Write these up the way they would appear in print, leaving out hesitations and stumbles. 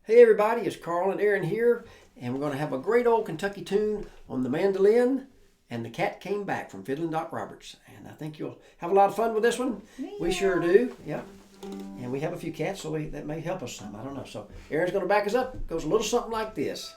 Hey everybody, it's Carl and Erynn here, and we're going to have a great old Kentucky tune on the mandolin and the cat came back from Fiddling Doc Roberts. And I think you'll have a lot of fun with this one. Yeah. We sure do, yeah. And we have a few cats, so that may help us some. I don't know. So Erynn's going to back us up. It goes a little something like this.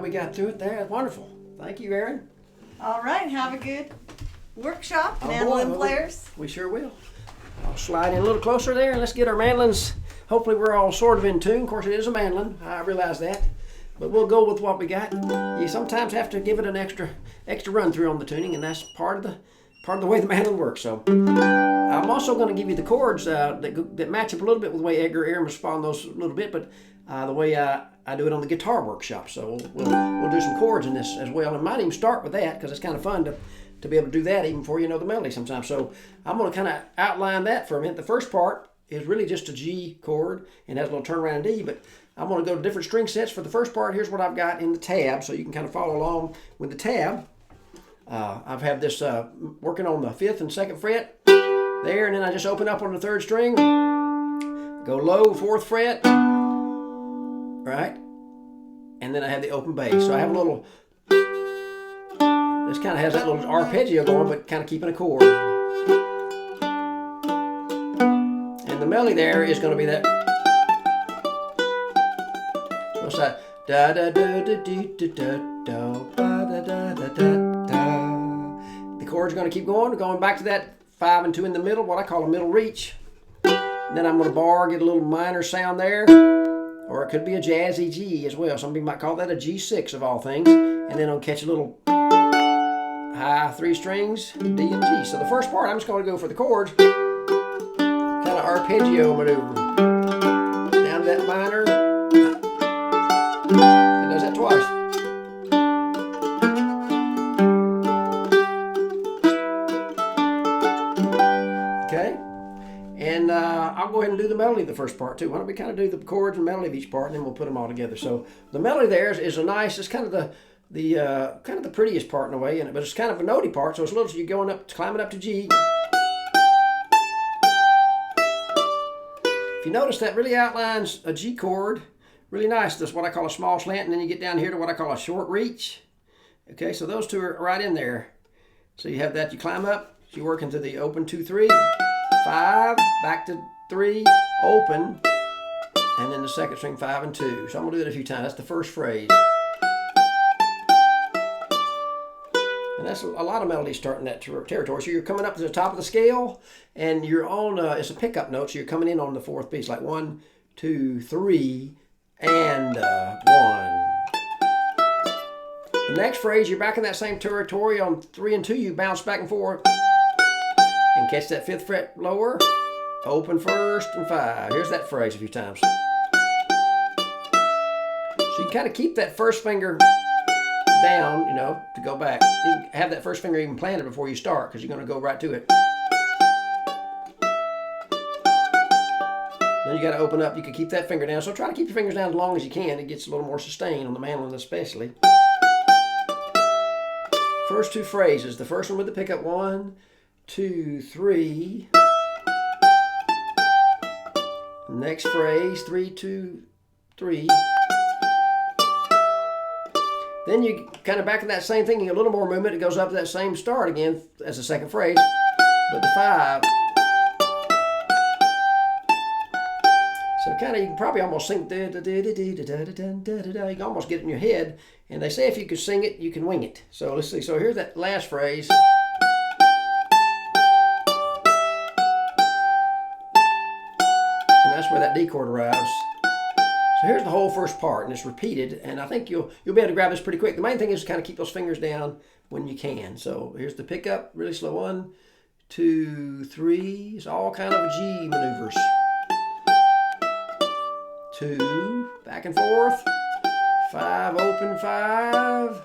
We got through it there. That's wonderful. Thank you, Erynn. All right, have a good workshop, mandolin players. We sure will. I'll slide in a little closer there and let's get our mandolins. Hopefully we're all sort of in tune. Of course, it is a mandolin. I realize that. But we'll go with what we got. You sometimes have to give it an extra run through on the tuning, and that's part of the way the mandolin works. So I'm also going to give you the chords that match up a little bit with the way Erynn was following those a little bit, but the way I do it on the guitar workshop. So we'll do some chords in this as well. And might even start with that because it's kind of fun to be able to do that even before you know the melody sometimes. So I'm going to kind of outline that for a minute. The first part is really just a G chord and has a little turnaround in D, but I'm going to go to different string sets. For the first part, here's what I've got in the tab, so you can kind of follow along with the tab. I've had this working on the 5th and 2nd fret there, and then I just open up on the 3rd string, go low, 4th fret, right? And then I have the open bass. So I have a little, this kind of has that little arpeggio going, but kind of keeping a chord. And the melody there is going to be that. So it's that da da da da da da da da da da da da. The chord's going to keep going back to that 5 and 2 in the middle, what I call a middle reach. And then I'm going to bar, get a little minor sound there. Or it could be a jazzy G as well. Some people might call that a G6 of all things. And then I'll catch a little high 3 strings, D and G. So the first part, I'm just going to go for the chords. Kind of arpeggio maneuver. Down to that minor. It does that twice. Okay. And I'll go ahead and do the melody of the first part too. Why don't we kind of do the chords and melody of each part, and then we'll put them all together. So the melody there is a nice. It's kind of the prettiest part in a way, but it's kind of a notey part. So it's a little. So you're going up, climbing up to G. If you notice, that really outlines a G chord, really nice. That's what I call a small slant, and then you get down here to what I call a short reach. Okay, so those two are right in there. So you have that. You climb up. So you work into the open 2, 3. 5, back to 3, open, and then the 2nd string 5 and 2. So I'm going to do it a few times. That's the first phrase. And that's a lot of melodies starting that territory. So you're coming up to the top of the scale, and you're on, it's a pickup note, so you're coming in on the 4th beat. It's like 1, 2, 3, and 1. The next phrase, you're back in that same territory. On 3 and 2, you bounce back and forth. And catch that 5th fret lower, open 1st and 5. Here's that phrase a few times. So you can kind of keep that first finger down, you know, to go back. You can have that first finger even planted before you start because you're going to go right to it. Then you got to open up. You can keep that finger down. So try to keep your fingers down as long as you can. It gets a little more sustain on the mandolin especially. First two phrases. The first one with the pickup. 1, 2, 3. Next phrase. 3, 2, 3. Then you kind of back in that same thing. You get a little more movement. It goes up to that same start again as the second phrase. But the 5. So kind of, you can probably almost sing, you can almost get it in your head. And they say if you can sing it, you can wing it. So let's see. So here's that last phrase. And that's where that D chord arrives. So here's the whole first part, and it's repeated. And I think you'll be able to grab this pretty quick. The main thing is to kind of keep those fingers down when you can. So here's the pickup, really slow. 1, 2, 3. It's all kind of G maneuvers. 2, back and forth. 5, open 5.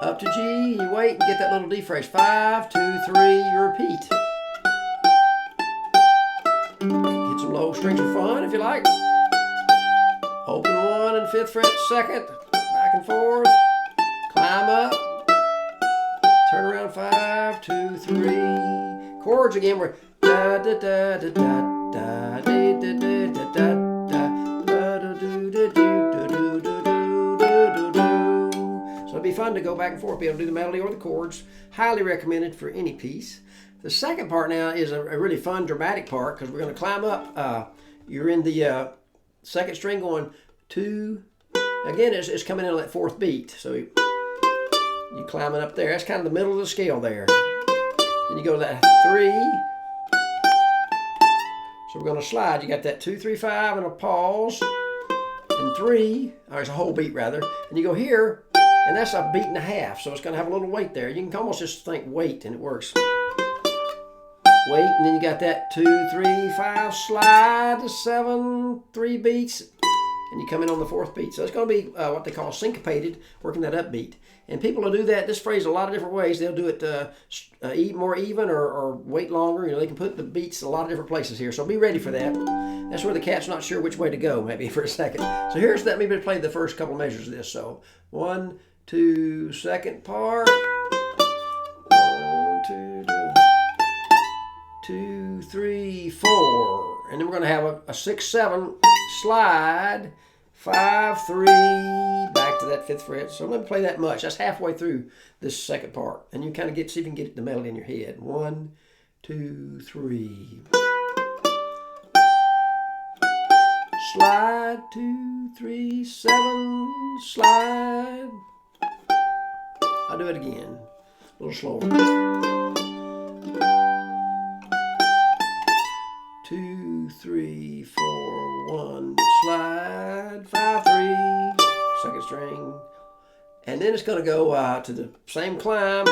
Up to G, you wait and get that little D phrase. 5, 2, 3, you repeat. Get some low strings for fun if you like. Open 1 and 5th fret, 2nd. Back and forth. Climb up. Turn around 5, 2, 3. Chords again were da da da da da. Da da da da da da da do do do do do do. So it'd be fun to go back and forth, be able to do the melody or the chords. Highly recommended for any piece. The second part now is a really fun dramatic part because we're going to climb up. You're in the second string going 2. Again, it's coming in on that 4th beat. So you climbing up there. That's kind of the middle of the scale there. Then you go to that 3. So we're going to slide. You got that 2, 3, 5 and a pause. And 3, or it's a whole beat rather. And you go here, and that's a beat and a half. So it's going to have a little weight there. You can almost just think weight, and it works. Wait, and then you got that 2, 3, 5, slide to 7, 3 beats. And you come in on the 4th beat. So it's going to be what they call syncopated, working that upbeat. And people will do that, this phrase, a lot of different ways. They'll do it more even or wait longer. You know, they can put the beats a lot of different places here. So be ready for that. That's where the cat's not sure which way to go, maybe for a second. So here's that. Maybe play the first couple measures of this. So 1, 2, second part. 1, 2, 2, 3, 4. And then we're going to have a 6, 7 slide. 5, 3, back to that 5th fret. So let me play that much. That's halfway through this second part. And you kind of see if you can get the melody in your head. 1, 2, 3. Slide, 2, 3, 7, slide. I'll do it again. A little slower. 2, 3, 4, 1, slide, 5, 3, 2nd string. And then it's going to go to the same climb,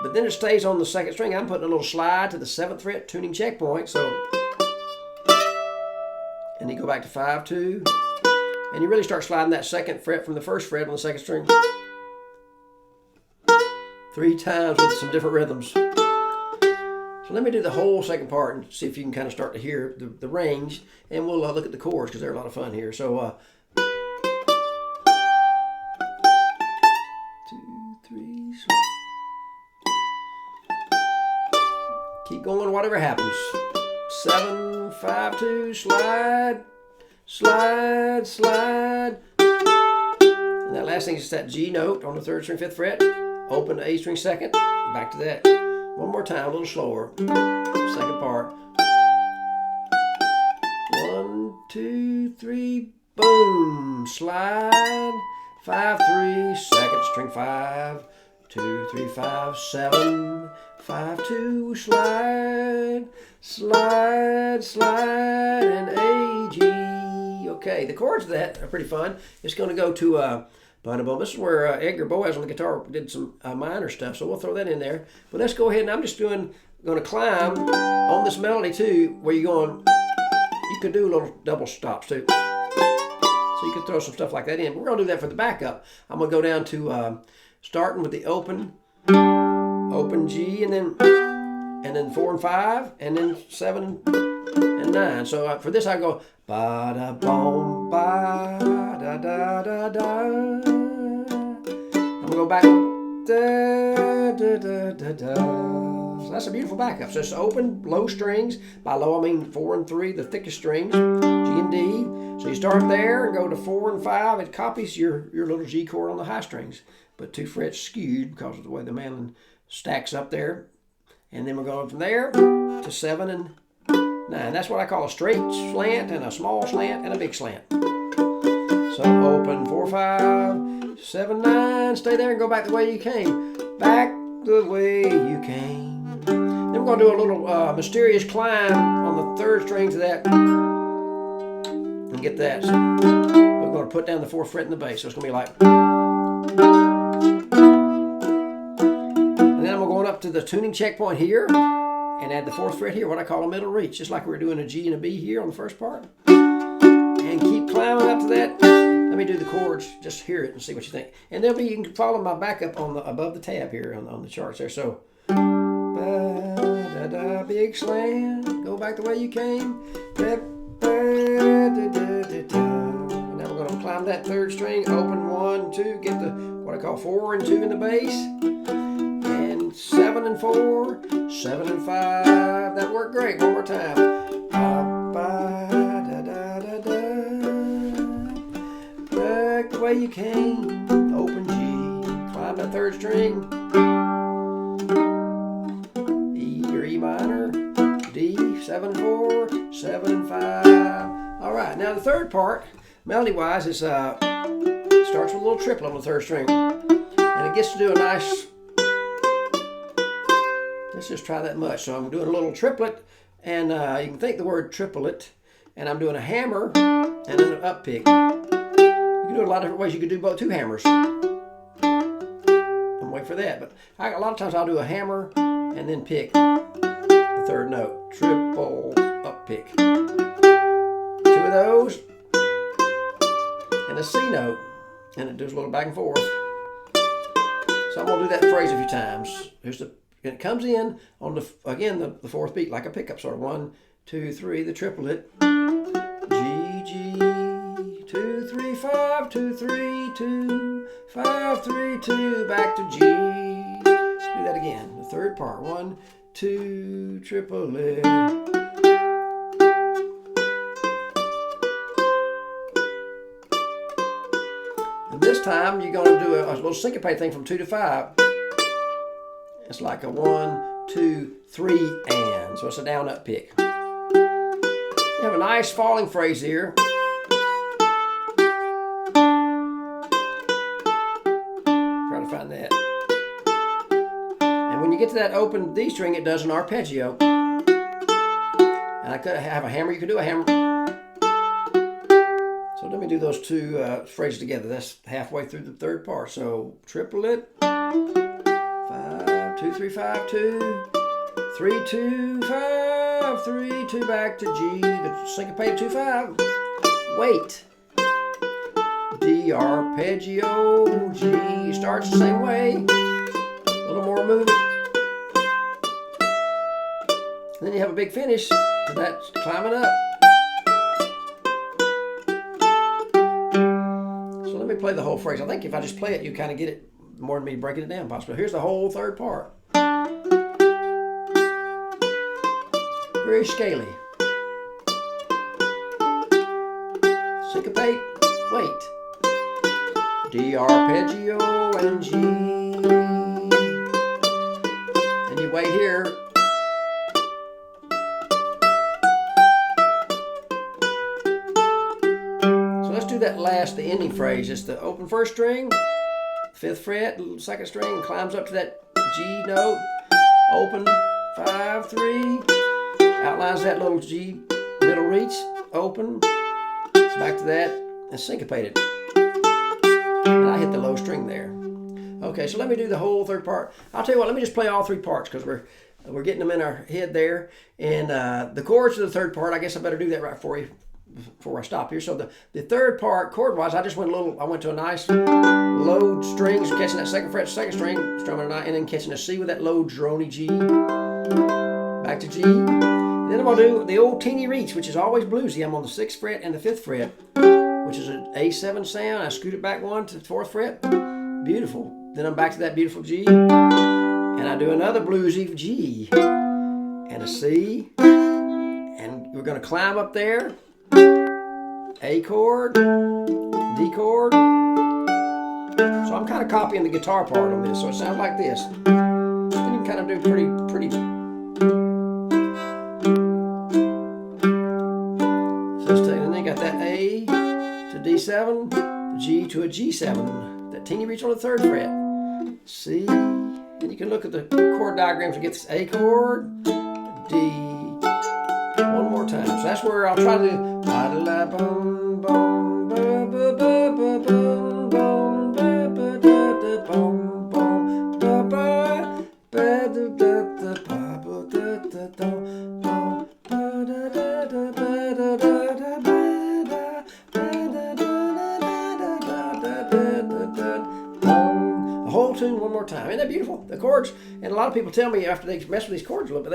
but then it stays on the 2nd string. I'm putting a little slide to the 7th fret, tuning checkpoint. So, and you go back to 5, 2, and you really start sliding that 2nd fret from the 1st fret on the 2nd string 3 times with some different rhythms. So let me do the whole second part and see if you can kind of start to hear the range, and we'll look at the chords because they're a lot of fun here. So 2, 3, keep going whatever happens. 7, 5, 2, slide, slide, slide. And that last thing is that G note on the 3rd string, 5th fret. Open the A string 2nd, back to that. One more time, a little slower. Second part. 1, 2, 3, boom. Slide. 5, 3, 2nd string 5. 2, 3, 5, 7. 5, 2, slide. Slide, slide, and A, G. Okay, the chords of that are pretty fun. It's going to go to this is where Edgar Boaz on the guitar did some minor stuff, so we'll throw that in there. But let's go ahead, and I'm just going to climb on this melody too, where you're going. You could do little double stops too. So you could throw some stuff like that in. We're going to do that for the backup. I'm going to go down to starting with the open G, and then 4 and 5, and then 7 and 9. So for this I go ba da boom ba da da da da. I'm gonna go back da da da da da. So that's a beautiful backup. So it's open low strings. By low I mean 4 and 3, the thickest strings, G and D. So you start there and go to 4 and 5. It copies your little G chord on the high strings, but 2 frets skewed because of the way the mandolin stacks up there. And then we're going from there to 7 and 9. That's what I call a straight slant and a small slant and a big slant. So open 4, 5, 7, 9. Stay there and go back the way you came. Back the way you came. Then we're going to do a little mysterious climb on the 3rd string to that. And get that. So we're going to put down the 4th fret in the bass. So it's going to be like. And then I'm going up to the tuning checkpoint here and add the 4th fret here, what I call a middle reach, just like we were doing a G and a B here on the first part. And keep climbing up to that. Let me do the chords, just hear it and see what you think. And then you can follow my backup on the above the tab here on the charts there. So, ba da da, big slant, go back the way you came. Ba da da da da. Now we're going to climb that 3rd string, open 1, 2, get the what I call 4 and 2 in the bass. 7 and 4, 7 and 5. That worked great. One more time. Ba, ba, da, da, da, da. Back the way you came. Open G. Climb that 3rd string. E or E minor. D. 7 4, 7 and 5. All right. Now the 3rd part, melody-wise, is starts with a little triplet on the 3rd string, and it gets to do a nice. Let's just try that much. So I'm doing a little triplet, and you can think the word triplet, and I'm doing a hammer and then an up pick. You can do it a lot of different ways. You could do both 2 hammers. I'm waiting for that, but a lot of times I'll do a hammer and then pick the 3rd note. Triple up pick. 2 of those, and a C note, and it does a little back and forth. So I'm gonna do that phrase a few times. Here's the. And it comes in on the 4th beat like a pickup sort of 1, 2, 3, the triplet. G, G, 2, 3, 5, 2, 3, 2, 5, 3, 2, back to G. Do that again. The 3rd part. 1, 2, triplet. And this time you're going to do a little syncopate thing from 2 to 5. It's like a 1, 2, 3, and. So it's a down up pick. You have a nice falling phrase here. Try to find that. And when you get to that open D string, it does an arpeggio. And I could have a hammer. You could do a hammer. So let me do those 2 phrases together. That's halfway through the 3rd part. So triplet. 2, 3, 5, 2, 3, 2, 5, 3, 2, back to G, the syncopated 2, 5, wait, D, arpeggio, G, starts the same way, a little more movement, and then you have a big finish to that climbing up. So let me play the whole phrase. I think if I just play it, you kind of get it more than me breaking it down possibly. Here's the whole 3rd part. Very scaly. Syncopate, wait. D, arpeggio, and G. And you wait here. So let's do that last, the ending phrase. It's the open 1st string, 5th fret, 2nd string, and climbs up to that G note, open, 5, 3, outlines that little G middle reach, open, back to that, and syncopated. And I hit the low string there. Okay, so let me do the whole 3rd part. I'll tell you what, let me just play all 3 parts because We're getting them in our head there. And the chords to the third part, I guess I better do that right for you before I stop here. So the third part, chord-wise, I went to a nice low string, catching that second fret, second string, strumming a night, and then catching a C with that low droney G. Back to G. And then I'm going to do the old teeny reach, which is always bluesy. I'm on the 6th fret and the 5th fret, which is an A7 sound. I scoot it back one to the 4th fret. Beautiful. Then I'm back to that beautiful G. And I do another bluesy G. And a C. And we're going to climb up there. A chord. D chord. So I'm kind of copying the guitar part on this. So it sounds like this. Then you can kind of do pretty. And then got that A to D7, the G to a G7, that teeny reach on the 3rd fret, C, and you can look at the chord diagrams to get this A chord, D, one more time. So that's where I'll try to do. Whole tune one more time. Isn't that beautiful? The chords, and a lot of people tell me after they mess with these chords a little bit,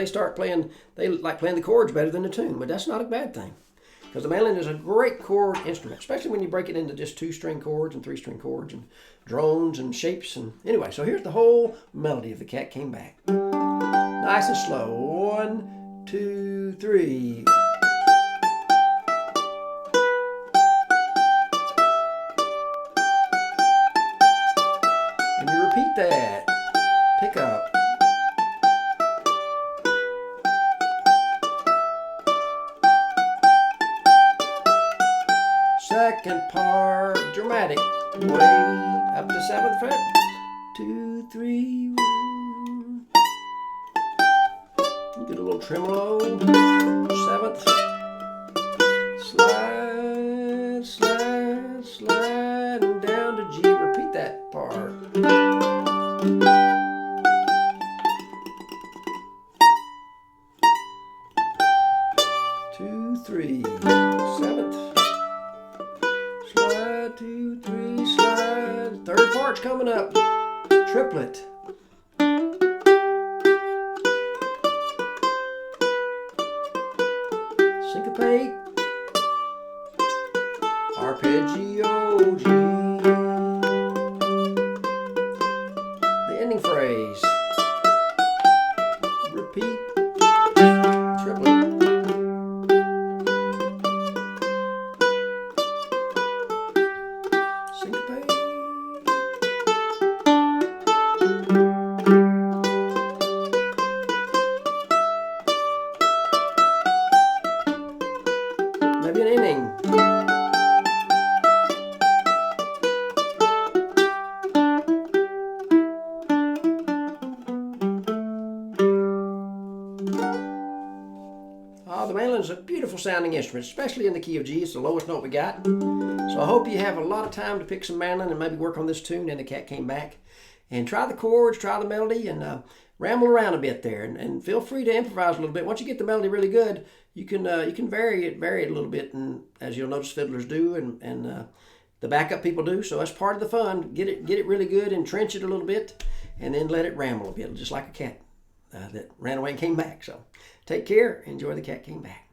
they like playing the chords better than the tune, but that's not a bad thing. Because the mandolin is a great chord instrument, especially when you break it into just 2-string chords and 3-string chords and drones and shapes. And anyway, so here's the whole melody of The Cat Came Back. Nice and slow. 1, 2, 3. That pick up. Second part, dramatic, way up to 7th fret. 2, 3, 1. Get a little tremolo. 7th. Slide, slide, slide, and down to G. Repeat that part. 2, 3, 7th. Slide, 2, 3, slide. 3rd part's coming up. Triplet. Syncopate. Arpeggio G. The ending phrase. Repeat. Triplet. Syncopate. Maybe an ending. The mandolin's a beautiful sounding instrument, especially in the key of G. It's the lowest note we got. So I hope you have a lot of time to pick some mandolin and maybe work on this tune, And the Cat Came Back. And try the chords, try the melody, and ramble around a bit there. And feel free to improvise a little bit. Once you get the melody really good, you can vary it a little bit, and as you'll notice fiddlers do, and the backup people do. So that's part of the fun. Get it really good, entrench it a little bit, and then let it ramble a bit, just like a cat that ran away and came back. So take care. Enjoy The Cat Came Back.